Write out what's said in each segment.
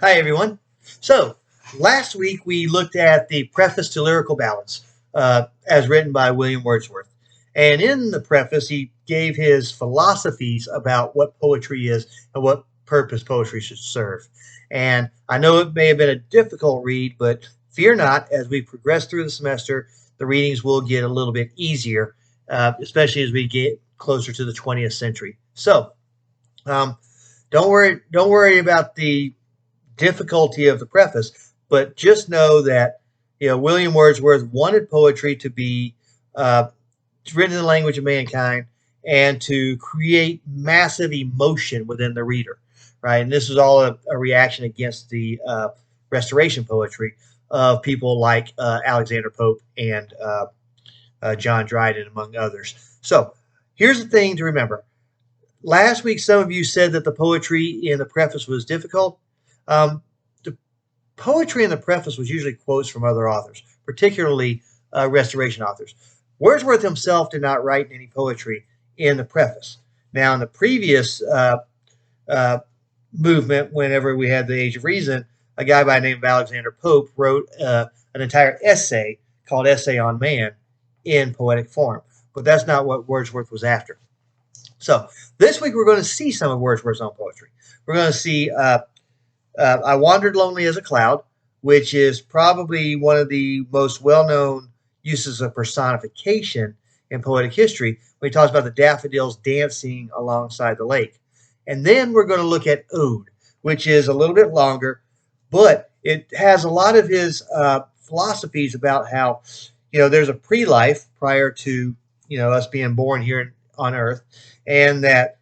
Hi, everyone. So, last week we looked at the preface to Lyrical Ballads, as written by William Wordsworth. And in the preface, he gave his philosophies about what poetry is and what purpose poetry should serve. And I know it may have been a difficult read, but fear not, as we progress through the semester, the readings will get a little bit easier, especially as we get closer to the 20th century. So, um, don't worry about the difficulty of the preface, but just know that William Wordsworth wanted poetry to be written in the language of mankind and to create massive emotion within the reader, right? And this is all a reaction against the Restoration poetry of people like Alexander Pope and John Dryden, among others. So here's the thing to remember. Last week, some of you said that the poetry in the preface was difficult. The poetry in the preface was usually quotes from other authors, particularly Restoration authors. Wordsworth himself did not write any poetry in the preface. Now, in the previous uh, movement, whenever we had the Age of Reason, a guy by the name of Alexander Pope wrote an entire essay called Essay on Man in poetic form. But that's not what Wordsworth was after. So this week we're going to see some of Wordsworth's own poetry. We're going to see I Wandered Lonely as a Cloud, which is probably one of the most well known uses of personification in poetic history when he talks about the daffodils dancing alongside the lake. And then we're going to look at Ode, which is a little bit longer, but it has a lot of his philosophies about how, there's a pre life prior to, us being born here on earth, and that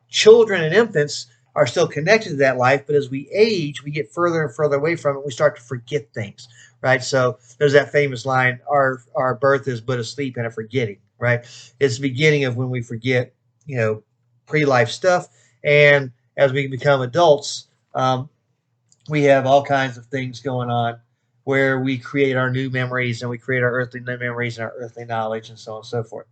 children and infants are still connected to that life, but as we age, we get further and further away from it. We start to forget things, right? So there's that famous line: "Our birth is but a sleep and a forgetting." Right? It's the beginning of when we forget, pre-life stuff, and as we become adults, we have all kinds of things going on where we create our new memories and we create our earthly memories and our earthly knowledge and so on and so forth.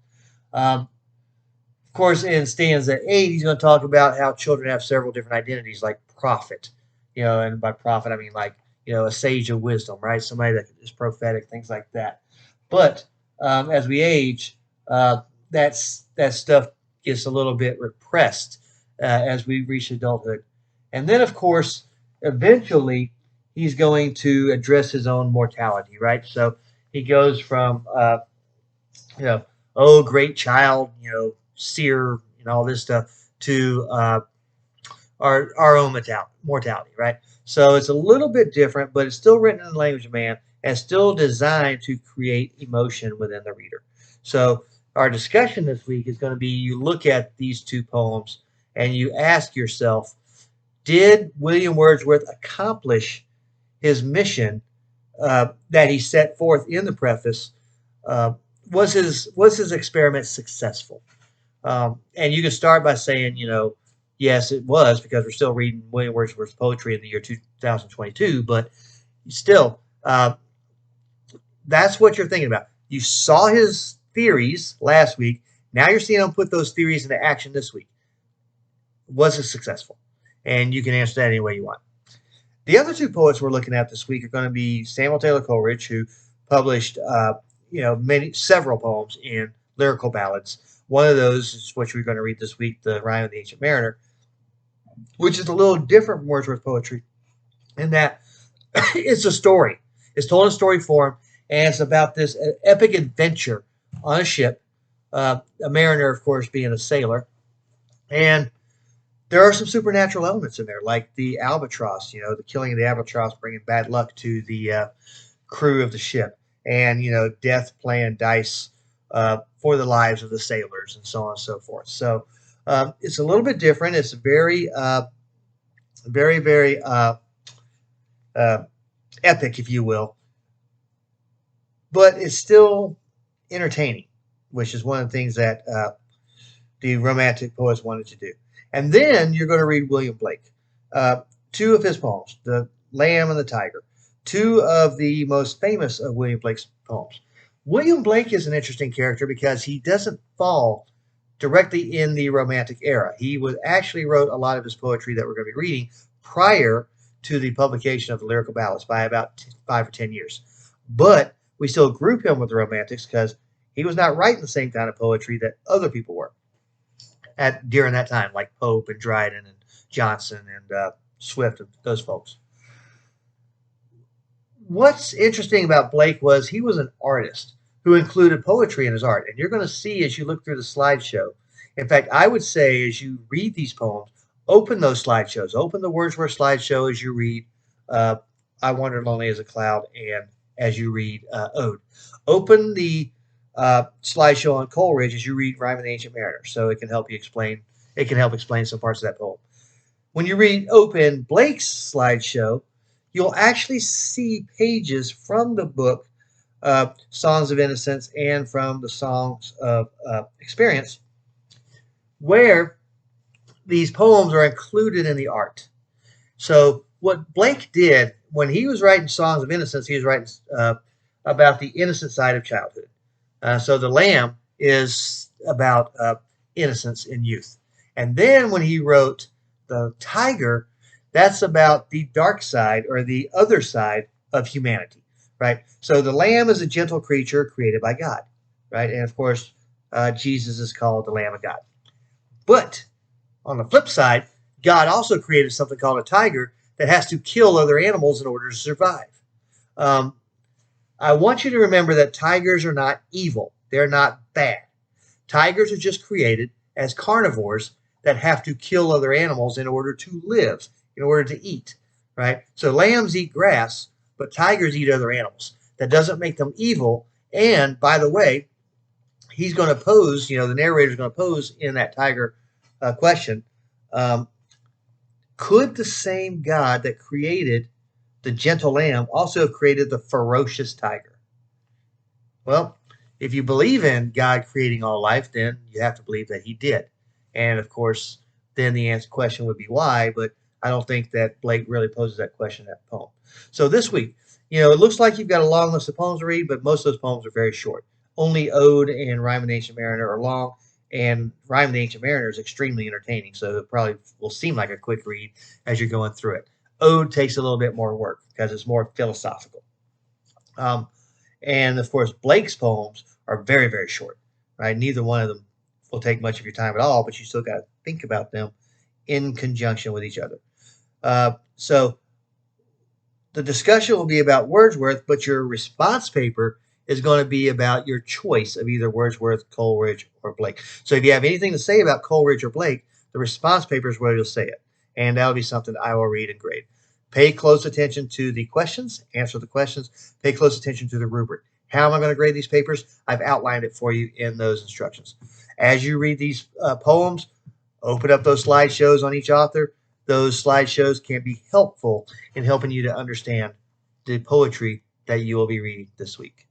Um, of course, in stanza 8, he's going to talk about how children have several different identities, like prophet. And by prophet, I mean like, a sage of wisdom, right? Somebody that is prophetic, things like that. But as we age, that stuff gets a little bit repressed as we reach adulthood. And then, of course, eventually, he's going to address his own mortality, right? So he goes from, you know, oh, great child, seer, and all this stuff, to our own mortality, right? So it's a little bit different, but it's still written in the language of man and still designed to create emotion within the reader. So our discussion this week is going to be: you look at these two poems and you ask yourself, did William Wordsworth accomplish his mission that he set forth in the preface? Uh, was his experiment successful? And you can start by saying, yes, it was, because we're still reading William Wordsworth's poetry in the year 2022. But still, that's what you're thinking about. You saw his theories last week. Now you're seeing him put those theories into action this week. Was it successful? And you can answer that any way you want. The other two poets we're looking at this week are going to be Samuel Taylor Coleridge, who published, several poems in lyrical ballads. One of those is what we're going to read this week, The Rime of the Ancient Mariner, which is a little different from Wordsworth poetry in that it's a story. It's told in story form, and it's about this epic adventure on a ship. A mariner, of course, being a sailor, and there are some supernatural elements in there, like the albatross. The killing of the albatross bringing bad luck to the crew of the ship, and death playing dice for the lives of the sailors, and so on and so forth. So it's a little bit different. It's very, very, very uh, epic, if you will, but it's still entertaining, which is one of the things that the Romantic poets wanted to do. And then you're going to read William Blake, uh, two of his poems, The Lamb and the Tiger, two of the most famous of William Blake's poems. William Blake is an interesting character because he doesn't fall directly in the Romantic era. He was actually wrote a lot of his poetry that we're going to be reading prior to the publication of the Lyrical Ballads by about 5 or 10 years. But we still group him with the Romantics because he was not writing the same kind of poetry that other people were at during that time, like Pope and Dryden and Johnson and Swift and those folks. What's interesting about Blake was he was an artist who included poetry in his art, and you're going to see as you look through the slideshow. In fact, I would say as you read these poems, open those slideshows, open the Wordsworth slideshow as you read uh, "I Wander Lonely as a Cloud" and as you read "Ode." Open the slideshow on Coleridge as you read "Rhyme of the Ancient Mariner," so it can help you explain. It can help explain some parts of that poem. When you read open Blake's slideshow, you'll actually see pages from the book Songs of Innocence and from the Songs of Experience, where these poems are included in the art. So what Blake did when he was writing Songs of Innocence, he was writing about the innocent side of childhood. So the Lamb is about innocence in youth. And then when he wrote the Tiger, that's about the dark side or the other side of humanity, right? So the Lamb is a gentle creature created by God, right? And of course, Jesus is called the Lamb of God. But on the flip side, God also created something called a tiger that has to kill other animals in order to survive. Um, I want you to remember that tigers are not evil. They're not bad. Tigers are just created as carnivores that have to kill other animals in order to live, in order to eat, right? So lambs eat grass, but tigers eat other animals. That doesn't make them evil. And by the way, he's going to pose, the narrator is going to pose in that tiger question, could the same God that created the gentle lamb also have created the ferocious tiger? Well, if you believe in God creating all life, then you have to believe that he did. And of course, then the question would be why, but I don't think that Blake really poses that question in that poem. So this week, it looks like you've got a long list of poems to read, but most of those poems are very short. Only Ode and Rhyme of the Ancient Mariner are long, and Rhyme of the Ancient Mariner is extremely entertaining, so it probably will seem like a quick read as you're going through it. Ode takes a little bit more work because it's more philosophical. And of course, Blake's poems are very, very short, right? Neither one of them will take much of your time at all, but you still got to think about them in conjunction with each other. So the discussion will be about Wordsworth, but your response paper is going to be about your choice of either Wordsworth, Coleridge, or Blake. So if you have anything to say about Coleridge or Blake, the response paper is where you'll say it. And that'll be something I will read and grade. Pay close attention to the questions, answer the questions, pay close attention to the rubric. How am I going to grade these papers? I've outlined it for you in those instructions. As you read these poems, open up those slideshows on each author. Those slideshows can be helpful in helping you to understand the poetry that you will be reading this week.